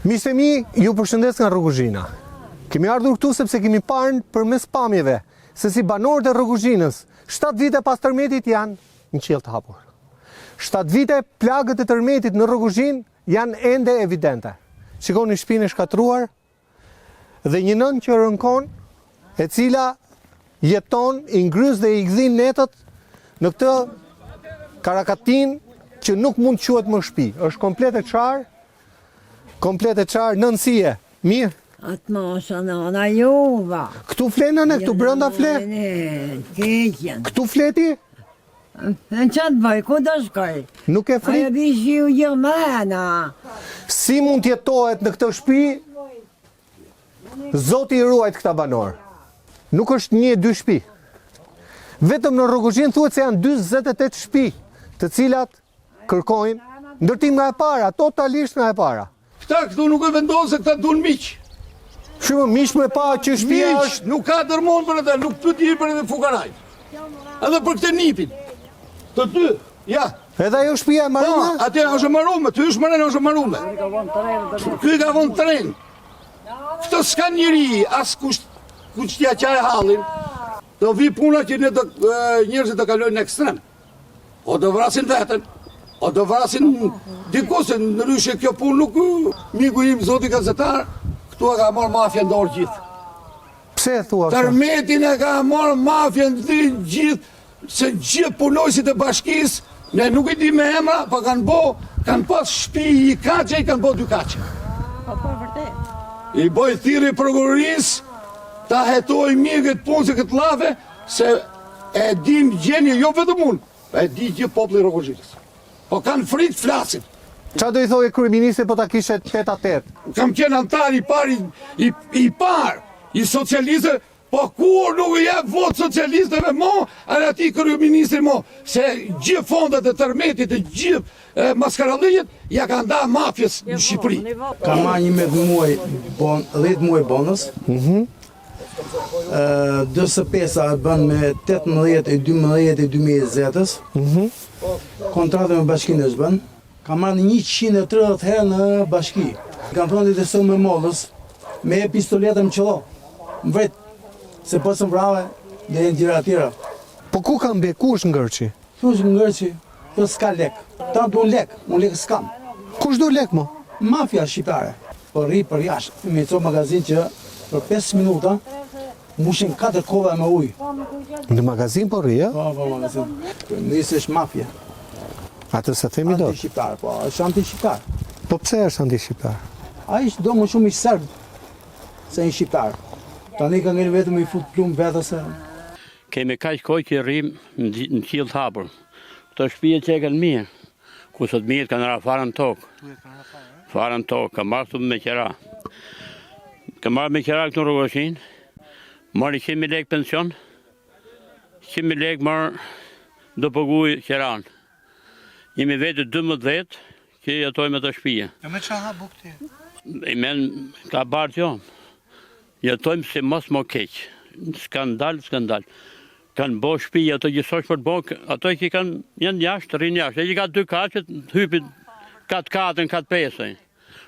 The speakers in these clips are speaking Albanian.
Miqtë e mi, ju përshëndes nga Rruguzhina. Kemi ardhur këtu sepse kemi parë përmes pamjeve se si banorët e Rruguzhinës 7 vite pas tërmetit janë në qiell të hapur. 7 vite plagët e tërmetit në Rruguzhinë janë ende evidente. Shikoni shtëpinë e shkatruar dhe një nën që rënkon, e cila jeton i ngrys dhe i gdhin netët në këtë karakatin që nuk mund të quhet më shtëpi. Është komplet e çar nënësie. Mirë. Atë mosha nëna juva. Këtu flenën e këtu brenda fle? Keqen. Këtu fleti? Në qatë bëj, ku do shkoj? Nuk e fri? Aja bishi u gjëmena. Si mund t'jetohet në këtë shtëpi? Zoti i ruajt këta banor. Nuk është 1-2 shtëpi. Vetëm në Rruguzhinë thuhet se janë 48 shtëpi, të cilat kërkojnë ndërtim nga e para, totalisht nga e para. Këta këtu nuk e vendosë se këta dun miq. Shumë miq me pa që shtëpia është Nuk ka dërmon për ata, nuk të di për edhe fukaraj. Edhe për këtë nipin. Të dy, ja. edhe ajo shtëpia e marrume? Po, atje është marume, ty është marrën është marume. Ky ka vonë tren. Këto s'ka njëri, as kush t'ja qaj hallin. Do vi puna që njerëzit të kalojnë në ekstrem. O do vrasin veten, o do vrasin diku, se në ryshe kjo punë nuk miku im zoti gazetar, këtu e ka marrë mafja ndorë gjithë. Pse e thua? Tërmetin e ka marrë mafja ndorë gjithë, se gjithë punojësit e bashkisë, ne nuk i di me emra, pa kanë pas shtëpi i kaçe, i kanë bo 2 kaçe. I boj thirrje prokurorisë, ta hetoj mirë këtë punë se këtë llave, se e dim gjendje jo vetëm unë, e di gjithë populli i Rruguzhinës. Po kanë frikë flasin. Qa do i thoj e kryeministri po ta kishe 8-8? Kam qenë antar i parë i socialiste, po kur nuk i jep votë socialistëve mo, ati kryeministri mo, se gjithë fondet e tërmetit e gjithë maskarallijët, ja ka nda mafjes në Shqipëri. Ka marrë 10 muaj bonus. 25 bën me 18 e 12 e 2020-ës. Kontratën me bashkinë është bën. Ka marrë 130 herë në bashki. Kam thonë të së me mollës, me pistoletën më qëllo. Më vret, se po së mbrave dhe e në gjira tjera. Po ku kam be, ku është ngërçi? Ku është ngërçi? Po s'ka lek. Ta du lek, unë lek s'kam. Kush do lek mo? Mafja shqiptare. Po rri për jashtë. Me co magazin që për 5 minuta mushin 4 kova me ujë. Në magazin po rri, Po, magazin. Nisë është mafja. Atë se themi do. Anti-shqiptar, po, është anti-shqiptar. Po pse është anti-shqiptar? A ishtë do më shumë i serb se i shqiptar. Tani ka ngellë vetëm i fut plumë vetëse. Kemi kaq kohë që rrim në qiell të hapur. Këto shtëpije që e kanë mirë, ku sot mirë kanë ra farën tokë. Farën tokë, ka marrë me qera. Ka marrë me qera këtu në Rruguzhinë, marrë 100.000 lekë pension, 100.000 lekë marrë do paguaj qeran. Jemi vetë 12 që jetojmë të shtëpije. Me qa ha buk ti? I men ka bartë jo. Jetojmë si mos më keq. Skandal. Kanë bo shtëpi ato gjithsosh për të bo, ato që janë jashtë, rrinë jashtë. E që ka 2 kaçet, hypin 4-4, 4-5.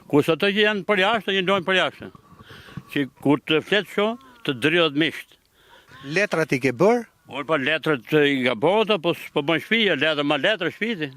Kusë ato që janë për jashtë, jendojnë për jashtë. Që kur të fletë sho, të dridhet misht. Letrat i ke bërë? Por pa letrat i ka bota, po bën shtëpi, letra ma letra shtëpi.